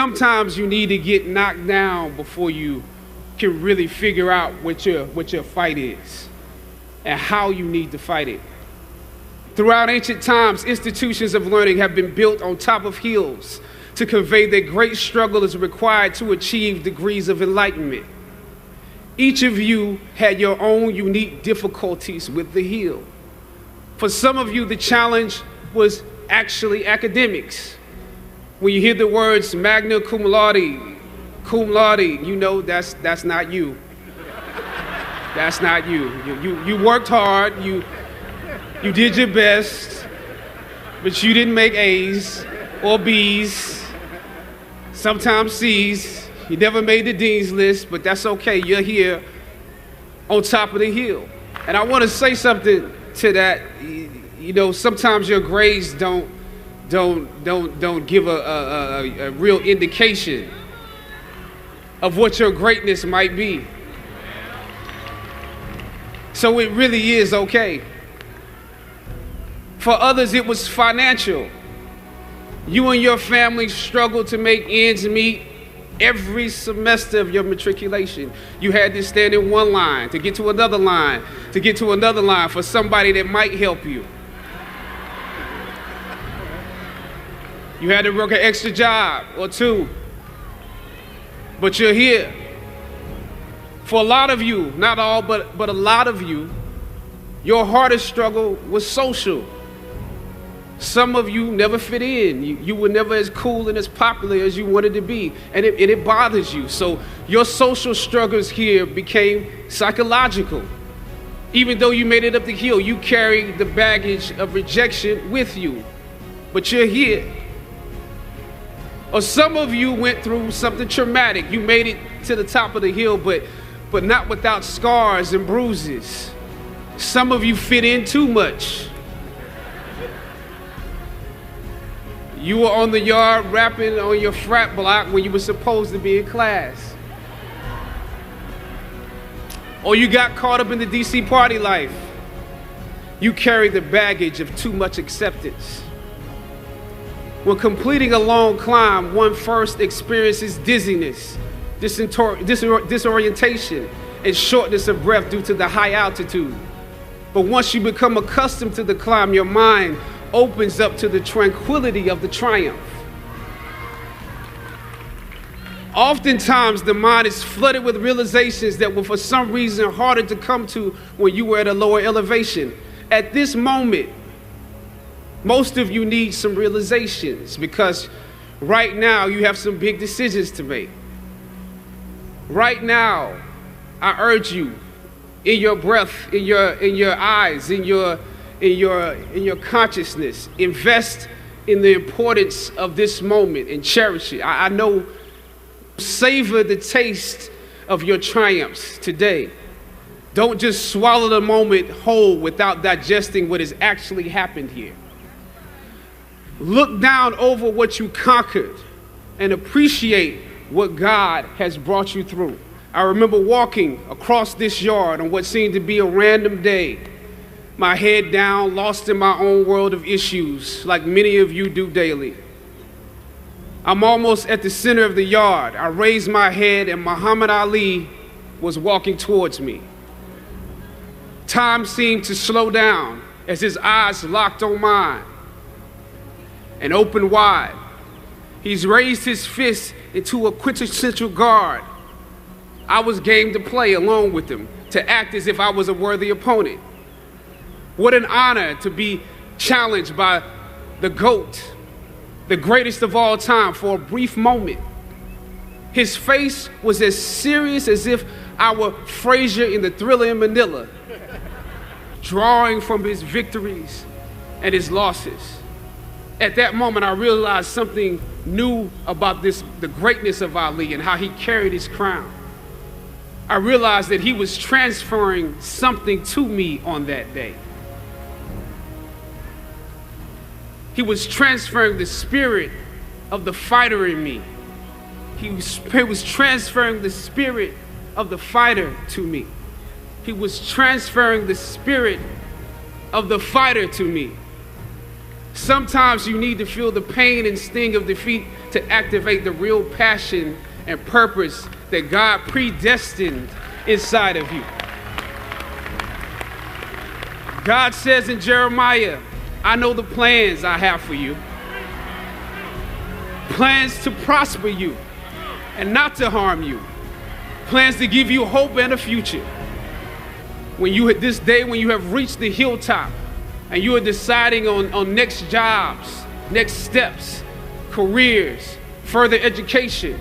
Sometimes you need to get knocked down before you can really figure out what your fight is and how you need to fight it. Throughout ancient times, institutions of learning have been built on top of hills to convey that great struggle is required to achieve degrees of enlightenment. Each of you had your own unique difficulties with the hill. For some of you, the challenge was actually academics. When you hear the words magna cum laude, you know that's not you. That's not you. You worked hard, you did your best, but you didn't make A's or B's, sometimes C's. You never made the dean's list, but that's okay. You're here on top of the hill. And I want to say something to that. You know, sometimes your grades don't give a real indication of what your greatness might be. So it really is okay. For others, it was financial. You and your family struggled to make ends meet every semester of your matriculation. You had to stand in one line to get to another line, to get to another line for somebody that might help you. You had to work an extra job or two, but you're here. For a lot of you, not all, but a lot of you, your hardest struggle was social. Some of you never fit in. You were never as cool and as popular as you wanted to be, and it bothers you. So your social struggles here became psychological. Even though you made it up the hill, you carried the baggage of rejection with you, but you're here. Or some of you went through something traumatic. You made it to the top of the hill, but not without scars and bruises. Some of you fit in too much. You were on the yard rapping on your frat block when you were supposed to be in class. Or you got caught up in the DC party life. You carry the baggage of too much acceptance. When completing a long climb, one first experiences dizziness, disorientation, and shortness of breath due to the high altitude. But once you become accustomed to the climb, your mind opens up to the tranquility of the triumph. Oftentimes, the mind is flooded with realizations that were for some reason harder to come to when you were at a lower elevation. At this moment, most of you need some realizations because right now you have some big decisions to make. Right now, I urge you, in your breath, in your eyes, in your consciousness, invest in the importance of this moment and cherish it. I know, savor the taste of your triumphs today. Don't just swallow the moment whole without digesting what has actually happened here. Look down over what you conquered and appreciate what God has brought you through. I remember walking across this yard on what seemed to be a random day, my head down, lost in my own world of issues, like many of you do daily. I'm almost at the center of the yard. I raised my head and Muhammad Ali was walking towards me. Time seemed to slow down as his eyes locked on mine and opened wide. He's raised his fist into a quintessential guard. I was game to play along with him, to act as if I was a worthy opponent. What an honor to be challenged by the GOAT, the greatest of all time, for a brief moment. His face was as serious as if I were Frazier in The Thriller in Manila, drawing from his victories and his losses. At that moment, I realized something new about the greatness of Ali and how he carried his crown. I realized that he was transferring something to me on that day. He was transferring the spirit of the fighter in me. He was transferring the spirit of the fighter to me. He was transferring the spirit of the fighter to me. Sometimes you need to feel the pain and sting of defeat to activate the real passion and purpose that God predestined inside of you. God says in Jeremiah, I know the plans I have for you. Plans to prosper you and not to harm you. Plans to give you hope and a future. When you this day, when you have reached the hilltop and you are deciding on next jobs, next steps, careers, further education,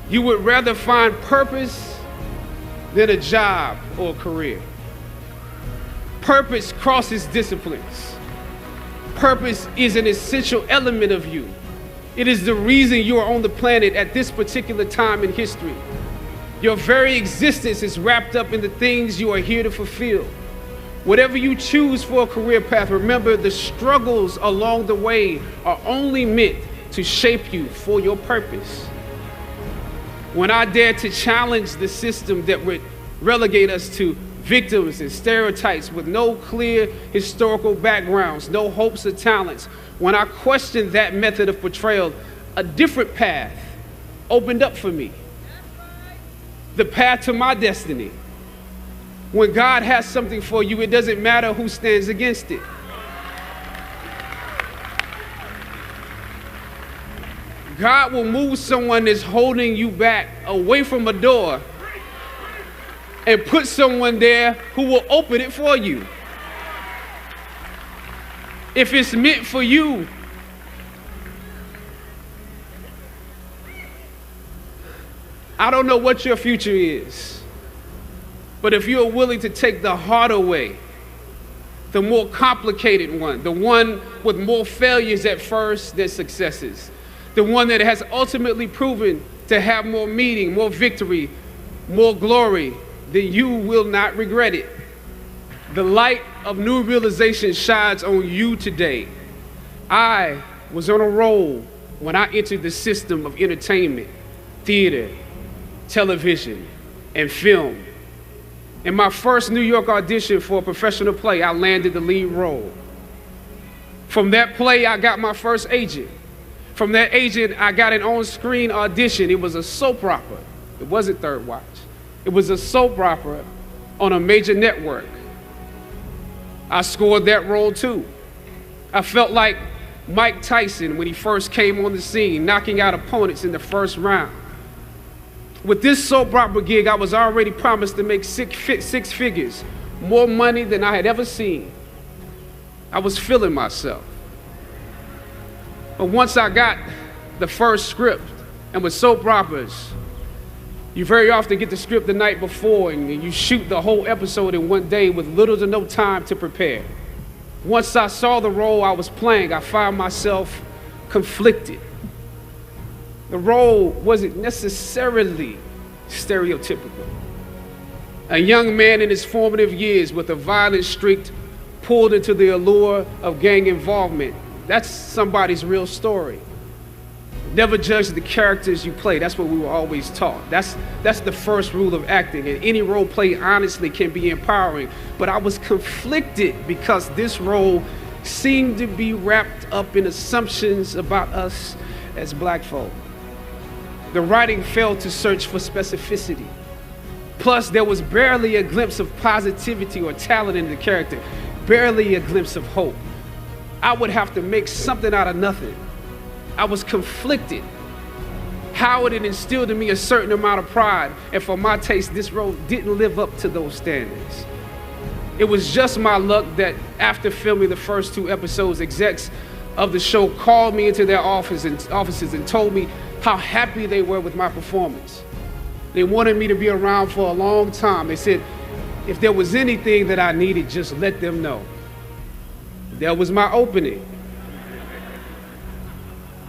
you would rather find purpose than a job or a career. Purpose crosses disciplines. Purpose is an essential element of you. It is the reason you are on the planet at this particular time in history. Your very existence is wrapped up in the things you are here to fulfill. Whatever you choose for a career path, remember the struggles along the way are only meant to shape you for your purpose. When I dare to challenge the system that would relegate us to victims and stereotypes with no clear historical backgrounds, no hopes or talents, when I questioned that method of portrayal, a different path opened up for me. The path to my destiny. When God has something for you, it doesn't matter who stands against it. God will move someone that's holding you back away from a door and put someone there who will open it for you. If it's meant for you, I don't know what your future is, but if you're willing to take the harder way, the more complicated one, the one with more failures at first than successes, the one that has ultimately proven to have more meaning, more victory, more glory, then you will not regret it. The light of new realization shines on you today. I was on a roll when I entered the system of entertainment, theater, television, and film. In my first New York audition for a professional play, I landed the lead role. From that play, I got my first agent. From that agent, I got an on-screen audition. It was a soap opera. It wasn't Third Watch. It was a soap opera on a major network. I scored that role too. I felt like Mike Tyson when he first came on the scene, knocking out opponents in the first round. With this soap opera gig, I was already promised to make six figures, more money than I had ever seen. I was feeling myself. But once I got the first script, and with soap operas, you very often get the script the night before and you shoot the whole episode in one day with little to no time to prepare. Once I saw the role I was playing, I found myself conflicted. The role wasn't necessarily stereotypical. A young man in his formative years with a violent streak pulled into the allure of gang involvement. That's somebody's real story. Never judge the characters you play. That's what we were always taught. That's the first rule of acting. And any role play, honestly, can be empowering. But I was conflicted because this role seemed to be wrapped up in assumptions about us as black folk. The writing failed to search for specificity. Plus, there was barely a glimpse of positivity or talent in the character, barely a glimpse of hope. I would have to make something out of nothing. I was conflicted. Howard had instilled in me a certain amount of pride, and for my taste, this role didn't live up to those standards. It was just my luck that after filming the first 2 episodes, execs of the show called me into their offices and told me how happy they were with my performance. They wanted me to be around for a long time. They said, if there was anything that I needed, just let them know. That was my opening.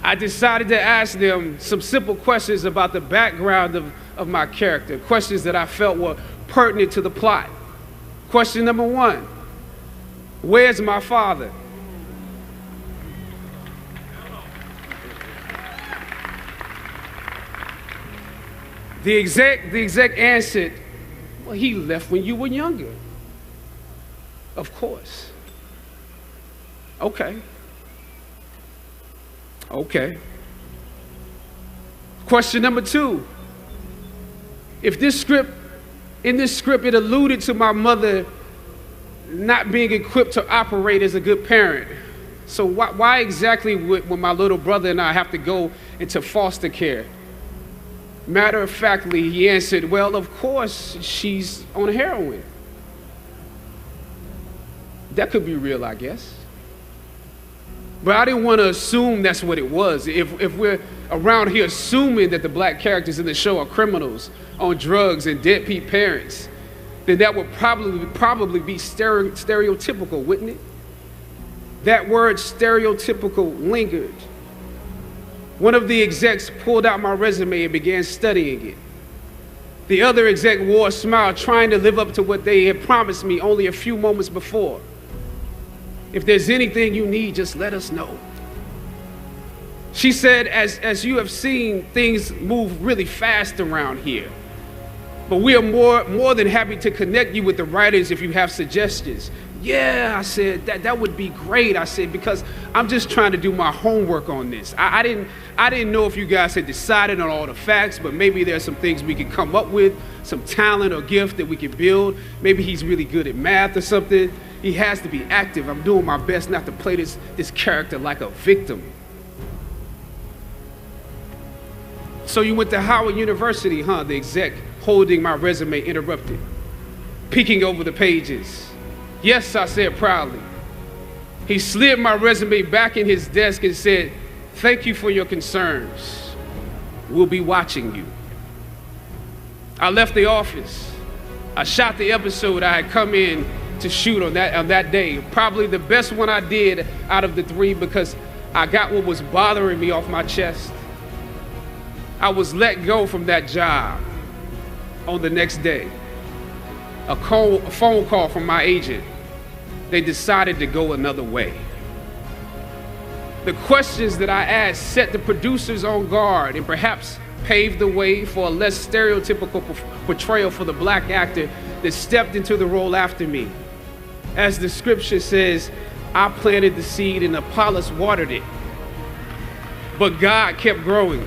I decided to ask them some simple questions about the background of my character, questions that I felt were pertinent to the plot. Question number 1, where's my father? The exec answered, well, he left when you were younger. Of course. Okay. Question number 2. If in this script, it alluded to my mother not being equipped to operate as a good parent. So why exactly would my little brother and I have to go into foster care? Matter of factly, he answered, well, of course, she's on heroin. That could be real, I guess. But I didn't want to assume that's what it was. If we're around here assuming that the black characters in the show are criminals on drugs and deadbeat parents, then that would probably be stereotypical, wouldn't it? That word stereotypical lingered. One of the execs pulled out my resume and began studying it. The other exec wore a smile, trying to live up to what they had promised me only a few moments before. If there's anything you need, just let us know. She said, as you have seen, things move really fast around here. But we are more than happy to connect you with the writers if you have suggestions. Yeah, I said, that would be great. I said, because I'm just trying to do my homework on this. I didn't know if you guys had decided on all the facts, but maybe there's some things we could come up with, some talent or gift that we could build. Maybe he's really good at math or something. He has to be active. I'm doing my best not to play this character like a victim. So you went to Howard University, huh? The exec holding my resume interrupted, peeking over the pages. Yes, I said proudly. He slid my resume back in his desk and said, thank you for your concerns. We'll be watching you. I left the office. I shot the episode I had come in to shoot on that day. Probably the best one I did out of the 3 because I got what was bothering me off my chest. I was let go from that job on the next day. A phone call from my agent. They decided to go another way. The questions that I asked set the producers on guard and perhaps paved the way for a less stereotypical portrayal for the black actor that stepped into the role after me. As the scripture says, I planted the seed and Apollos watered it. But God kept growing.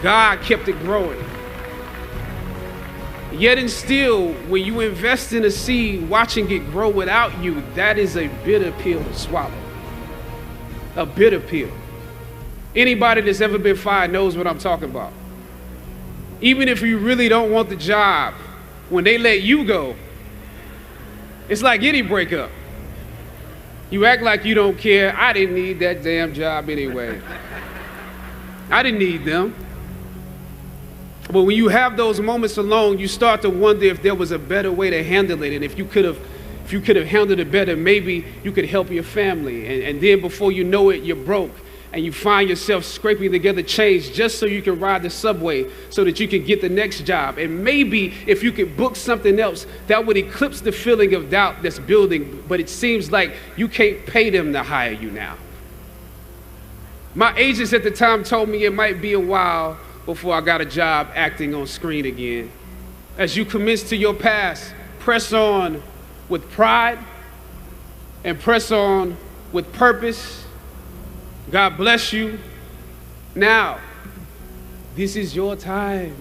God kept it growing. Yet and still, when you invest in a seed, watching it grow without you, that is a bitter pill to swallow. A bitter pill. Anybody that's ever been fired knows what I'm talking about. Even if you really don't want the job, when they let you go, it's like any breakup. You act like you don't care. I didn't need that damn job anyway. I didn't need them. But when you have those moments alone, you start to wonder if there was a better way to handle it. And if you could have handled it better, maybe you could help your family. And then before you know it, you're broke. And you find yourself scraping together change just so you can ride the subway so that you can get the next job. And maybe if you could book something else, that would eclipse the feeling of doubt that's building. But it seems like you can't pay them to hire you now. My agents at the time told me it might be a while before I got a job acting on screen again. As you commence to your past, press on with pride and press on with purpose. God bless you. Now, this is your time.